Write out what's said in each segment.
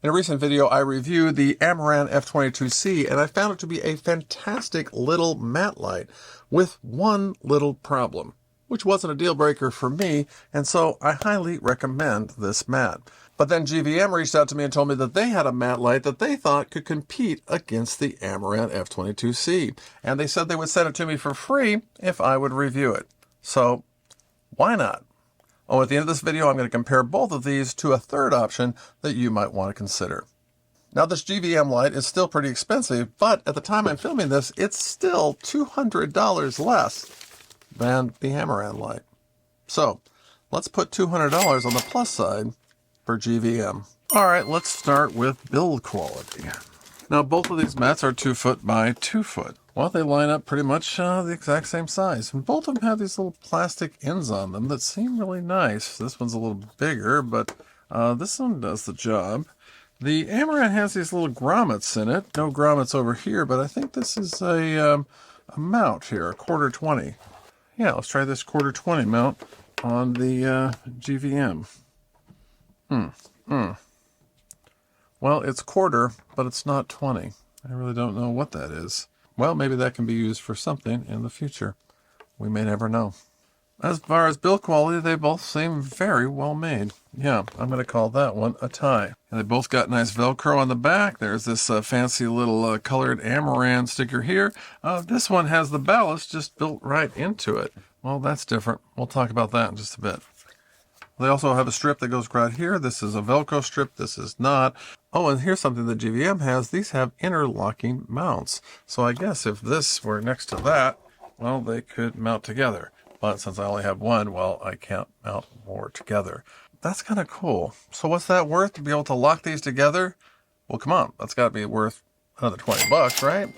In a recent video, I reviewed the Amaran f22c, and I found it to be a fantastic little mat light with one little problem, which wasn't a deal breaker for me, and so I highly recommend this mat. But then GVM reached out to me and told me that they had a mat light that they thought could compete against the Amaran f22c, and they said they would send it to me for free if I would review it. So, why not? Oh, at the end of this video, I'm going to compare both of these to a third option that you might want to consider. Now, this GVM light is still pretty expensive, but at the time I'm filming this, it's still $200 less than the Amaran light. So, let's put $200 on the plus side for GVM. All right, let's start with build quality. Now, both of these mats are 2 foot by 2 foot. Well, they line up pretty much the exact same size. And both of them have these little plastic ends on them that seem really nice. This one's a little bigger, but this one does the job. The Amaran has these little grommets in it. No grommets over here, but I think this is a mount here, a 1/4-20. Yeah, let's try this 1/4-20 mount on the GVM. Well, it's 1/4, but it's not 20. I really don't know what that is. Well, maybe that can be used for something in the future. We may never know. As far as build quality, they both seem very well made. Yeah, I'm going to call that one a tie. And they both got nice Velcro on the back. There's this fancy little colored Amaran sticker here. This one has the ballast just built right into it. Well, that's different. We'll talk about that in just a bit. They also have a strip that goes right here. This is a Velcro strip. This is not. Oh, and here's something that GVM has. These have interlocking mounts. So I guess if this were next to that, well, they could mount together. But since I only have one, well, I can't mount more together. That's kind of cool. So what's that worth to be able to lock these together? Well, come on. That's got to be worth another 20 bucks, right?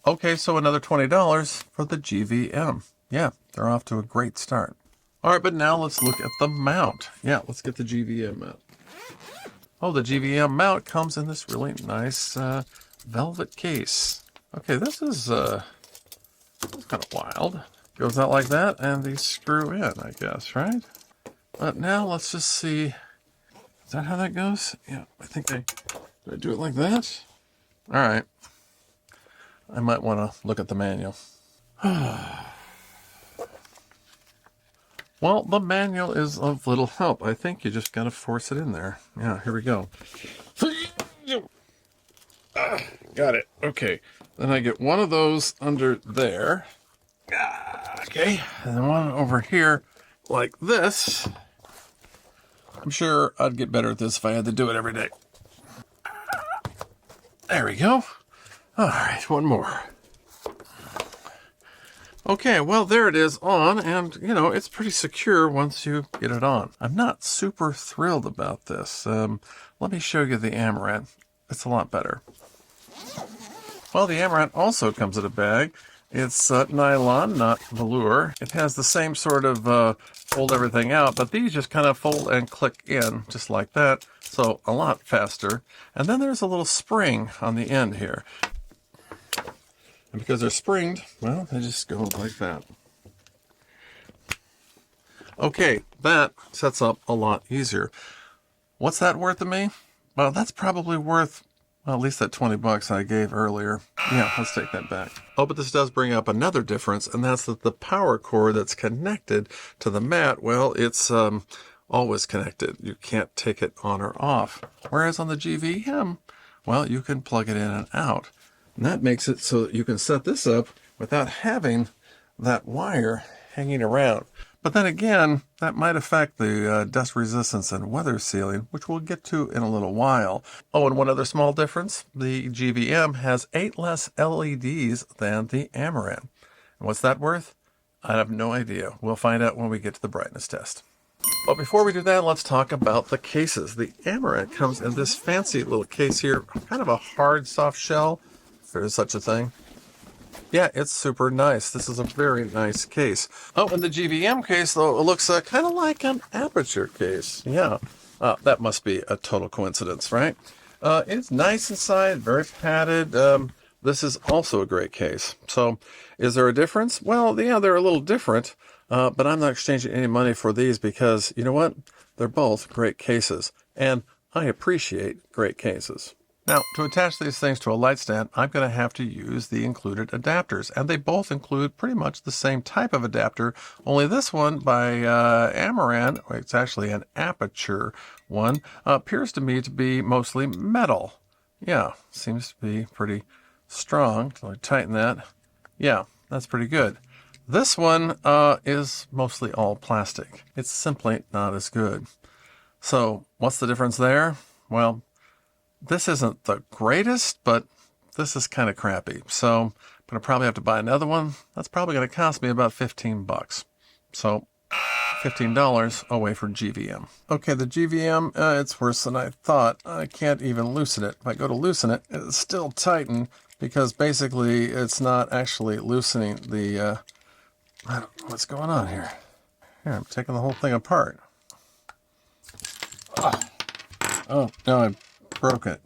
Okay, so another $20 for the GVM. Yeah, they're off to a great start. All right, but now let's look at the mount. Yeah, let's get the GVM mount. Oh, the GVM mount comes in this really nice velvet case. Okay, this is kind of wild. Goes out like that, and these screw in, I guess, right? But now let's just see. Is that how that goes? Yeah, I think do I do it like that? All right. I might want to look at the manual. Well, the manual is of little help. I think you just got to force it in there. Yeah, here we go. Got it. Okay. Then I get one of those under there. Okay. And then one over here like this. I'm sure I'd get better at this if I had to do it every day. There we go. All right, one more. Okay, well, there it is on, and, you know, it's pretty secure once you get it on. I'm not super thrilled about this. Let me show you the Amaran. It's a lot better. Well, the Amaran also comes in a bag. It's nylon, not velour. It has the same sort of fold everything out, but these just kind of fold and click in, just like that, so a lot faster. And then there's a little spring on the end here. And because they're springed, well, they just go like that. Okay, that sets up a lot easier. What's that worth to me? Well, that's probably worth, well, at least that 20 bucks I gave earlier. Yeah, let's take that back. Oh, but this does bring up another difference, and that's that the power cord that's connected to the mat, well, it's always connected. You can't take it on or off. Whereas on the GVM, well, you can plug it in and out. And that makes it so that you can set this up without having that wire hanging around. But then again, that might affect the dust resistance and weather sealing, which we'll get to in a little while. Oh, and one other small difference. The GVM has 8 less LEDs than the Amaran. And what's that worth? I have no idea. We'll find out when we get to the brightness test. But before we do that, let's talk about the cases. The Amaran comes in this fancy little case here, kind of a hard, soft shell. If there is such a thing. Yeah, it's super nice. This is a very nice case. Oh, and the GVM case, though, it looks kind of like an aperture case. Yeah, that must be a total coincidence, right? It's nice inside, very padded. This is also a great case. So, is there a difference? Well, yeah, they're a little different, but I'm not exchanging any money for these because, you know what? They're both great cases. And I appreciate great cases. Now, to attach these things to a light stand, I'm going to have to use the included adapters, and they both include pretty much the same type of adapter, only this one by Amaran, it's actually an aperture one, appears to me to be mostly metal. Yeah, seems to be pretty strong. So I tighten that. Yeah, that's pretty good. This one is mostly all plastic. It's simply not as good. So what's the difference there? Well, this isn't the greatest, but this is kind of crappy. So I'm going to probably have to buy another one. That's probably going to cost me about 15 bucks. So $15 away from GVM. Okay, the GVM, it's worse than I thought. I can't even loosen it. If I go to loosen it, it's still tightened because basically it's not actually loosening the, I don't know what's going on here. Here, I'm taking the whole thing apart. Oh, no, I broke it.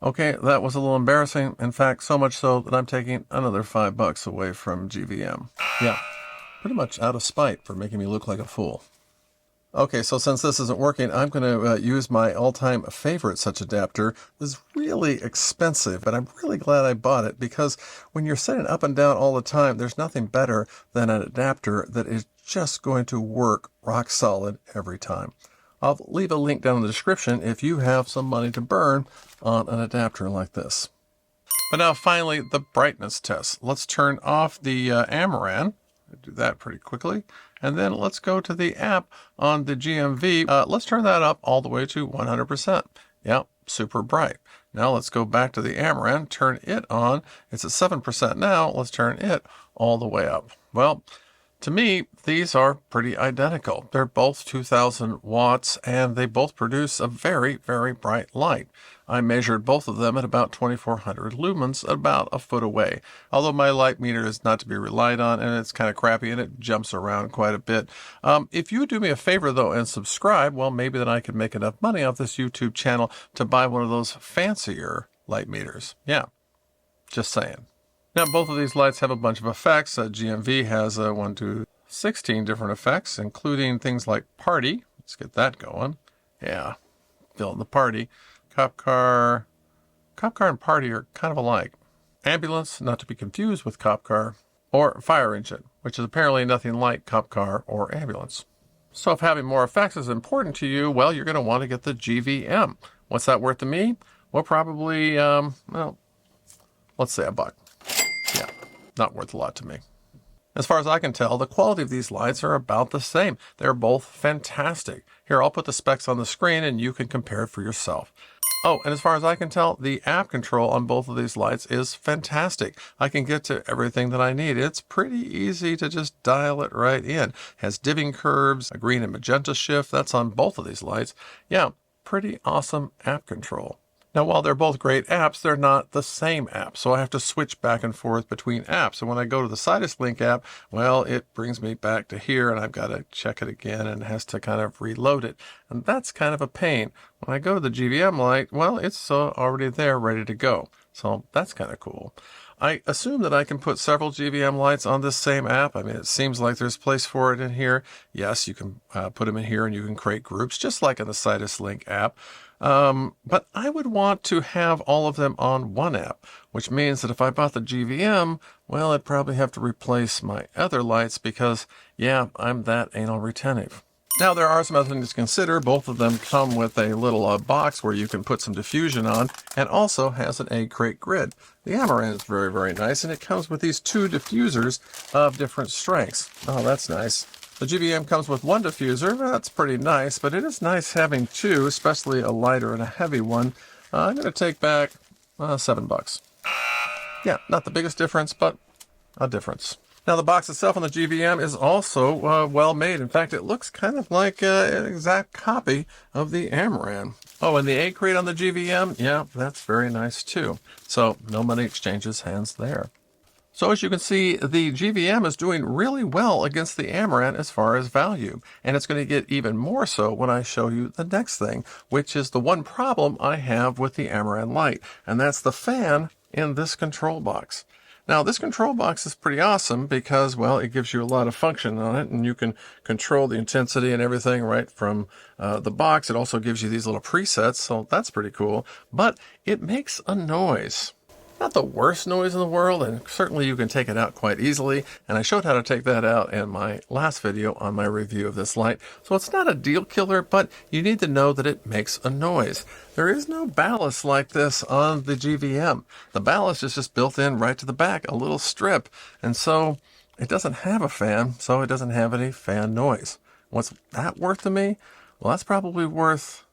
Okay, that was a little embarrassing. In fact, so much so that I'm taking another $5 away from GVM. Yeah, pretty much out of spite for making me look like a fool. Okay, so since this isn't working, I'm going to use my all-time favorite such adapter. It's really expensive, but I'm really glad I bought it because when you're setting up and down all the time, there's nothing better than an adapter that is just going to work rock solid every time. I'll leave a link down in the description if you have some money to burn on an adapter like this. But now finally, the brightness test. Let's turn off the Amaran. Do that pretty quickly. And then let's go to the app on the GMV. Let's turn that up all the way to 100%. Yeah, super bright. Now let's go back to the Amaran, turn it on. It's at 7% now. Let's turn it all the way up. Well, to me, these are pretty identical. They're both 2000 watts and they both produce a very, very bright light. I measured both of them at about 2400 lumens, about a foot away. Although my light meter is not to be relied on and it's kind of crappy and it jumps around quite a bit. If you do me a favor though and subscribe, well, maybe then I could make enough money off this YouTube channel to buy one of those fancier light meters. Yeah, just saying. Now, both of these lights have a bunch of effects. GMV has 16 different effects, including things like party. Let's get that going. Yeah, feeling the party. Cop car and party are kind of alike. Ambulance, not to be confused with cop car, or fire engine, which is apparently nothing like cop car or ambulance. So if having more effects is important to you, well, you're going to want to get the GVM. What's that worth to me? Well, probably, well, let's say $1. Yeah, not worth a lot to me. As far as I can tell, the quality of these lights are about the same. They're both fantastic. Here, I'll put the specs on the screen and you can compare it for yourself. Oh, and as far as I can tell, the app control on both of these lights is fantastic. I can get to everything that I need. It's pretty easy to just dial it right in. It has dimming curves, a green and magenta shift. That's on both of these lights. Yeah, pretty awesome app control. Now, while they're both great apps, they're not the same app, so I have to switch back and forth between apps. And when I go to the Sidus Link app, well, it brings me back to here, and I've got to check it again, and it has to kind of reload it. And that's kind of a pain. When I go to the GVM light, well, it's already there, ready to go. So that's kind of cool. I assume that I can put several GVM lights on this same app. I mean, it seems like there's place for it in here. Yes, you can put them in here, and you can create groups, just like in the Sidus Link app. But I would want to have all of them on one app, which means that if I bought the GVM, well, I'd probably have to replace my other lights because, yeah, I'm that anal retentive. Now, there are some other things to consider. Both of them come with a little box where you can put some diffusion on, and also has an egg crate grid. The Amaran is very, very nice, and it comes with these 2 diffusers of different strengths. Oh, that's nice. The GVM comes with 1 diffuser. That's pretty nice, but it is nice having 2, especially a lighter and a heavy one. I'm going to take back $7. Yeah, not the biggest difference, but a difference. Now, the box itself on the GVM is also well made. In fact, it looks kind of like an exact copy of the Amaran. Oh, and the egg crate on the GVM, yeah, that's very nice too. So no money exchanges hands there. So as you can see, the GVM is doing really well against the Amaran as far as value. And it's going to get even more so when I show you the next thing, which is the one problem I have with the Amaran light. And that's the fan in this control box. Now, this control box is pretty awesome because, well, it gives you a lot of function on it, and you can control the intensity and everything right from the box. It also gives you these little presets, so that's pretty cool. But it makes a noise. Not the worst noise in the world, and certainly you can take it out quite easily, and I showed how to take that out in my last video on my review of this light. So it's not a deal killer, but you need to know that it makes a noise. There is no ballast like this on the GVM. The ballast is just built in right to the back, a little strip, and so it doesn't have a fan, so it doesn't have any fan noise. What's that worth to me? Well, that's probably worth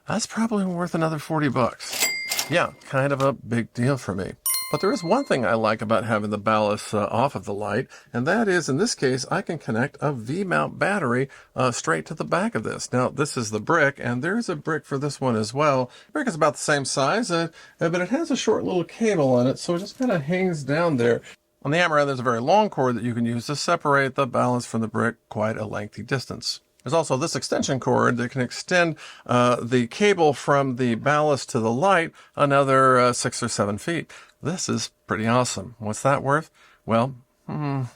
another 40 bucks. Yeah, kind of a big deal for me. But there is one thing I like about having the ballast off of the light, and that is, in this case, I can connect a V-mount battery straight to the back of this. Now, this is the brick, and there's a brick for this one as well. The brick is about the same size, but it has a short little cable on it, so it just kind of hangs down there. On the Amaran, there's a very long cord that you can use to separate the ballast from the brick quite a lengthy distance. There's also this extension cord that can extend the cable from the ballast to the light another 6 or 7 feet. This is pretty awesome. What's that worth? Well, gonna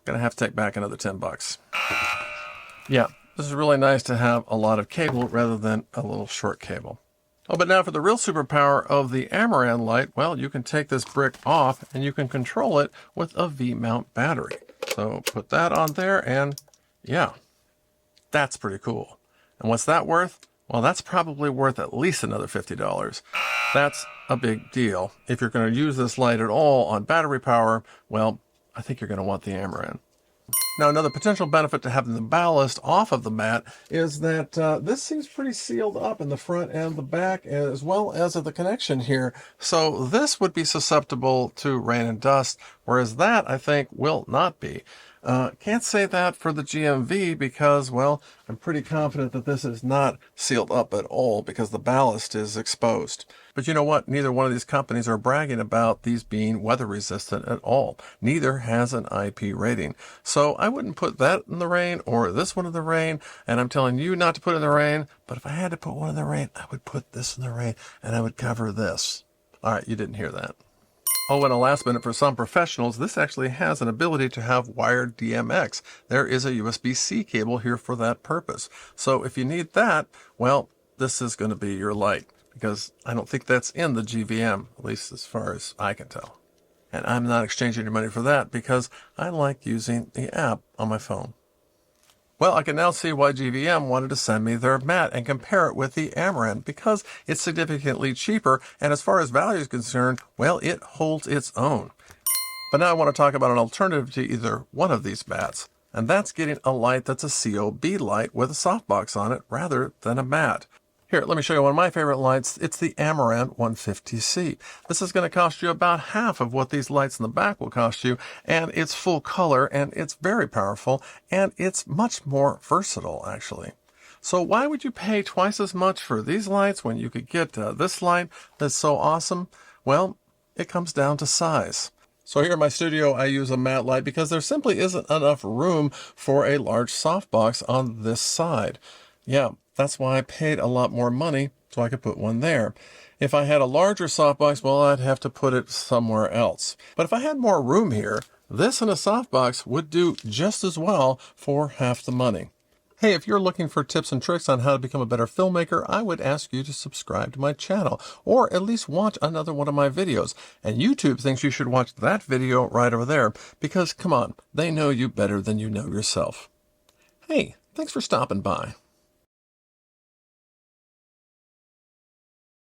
have to take back another 10 bucks. Yeah, this is really nice to have a lot of cable rather than a little short cable. Oh, but now for the real superpower of the Amaran light, well, you can take this brick off and you can control it with a V-mount battery. So put that on there and yeah, that's pretty cool. And what's that worth? Well, that's probably worth at least another $50. That's a big deal. If you're going to use this light at all on battery power, well, I think you're going to want the Amaran. Now, another potential benefit to having the ballast off of the mat is that this seems pretty sealed up in the front and the back, as well as at the connection here. So this would be susceptible to rain and dust, whereas that, I think, will not be. Can't say that for the GMV because, well, I'm pretty confident that this is not sealed up at all because the ballast is exposed. But you know what? Neither one of these companies are bragging about these being weather resistant at all. Neither has an IP rating. So I wouldn't put that in the rain or this one in the rain. And I'm telling you not to put it in the rain. But if I had to put one in the rain, I would put this in the rain and I would cover this. All right, you didn't hear that. Oh, and a last minute for some professionals, this actually has an ability to have wired DMX. There is a USB-C cable here for that purpose. So if you need that, well, this is going to be your light because I don't think that's in the GVM, at least as far as I can tell. And I'm not exchanging your money for that because I like using the app on my phone. Well, I can now see why GVM wanted to send me their mat and compare it with the Amaran because it's significantly cheaper, and as far as value is concerned, well, it holds its own. But now I want to talk about an alternative to either one of these mats, and that's getting a light that's a COB light with a softbox on it rather than a mat. Here, let me show you one of my favorite lights. It's the Amaran f22c. This is going to cost you about half of what these lights in the back will cost you, and it's full color, and it's very powerful, and it's much more versatile, actually. So why would you pay twice as much for these lights when you could get this light that's so awesome? Well, it comes down to size. So here in my studio, I use a matte light because there simply isn't enough room for a large softbox on this side. Yeah. That's why I paid a lot more money so I could put one there. If I had a larger softbox, well, I'd have to put it somewhere else. But if I had more room here, this and a softbox would do just as well for half the money. Hey, if you're looking for tips and tricks on how to become a better filmmaker, I would ask you to subscribe to my channel or at least watch another one of my videos. And YouTube thinks you should watch that video right over there because, come on, they know you better than you know yourself. Hey, thanks for stopping by.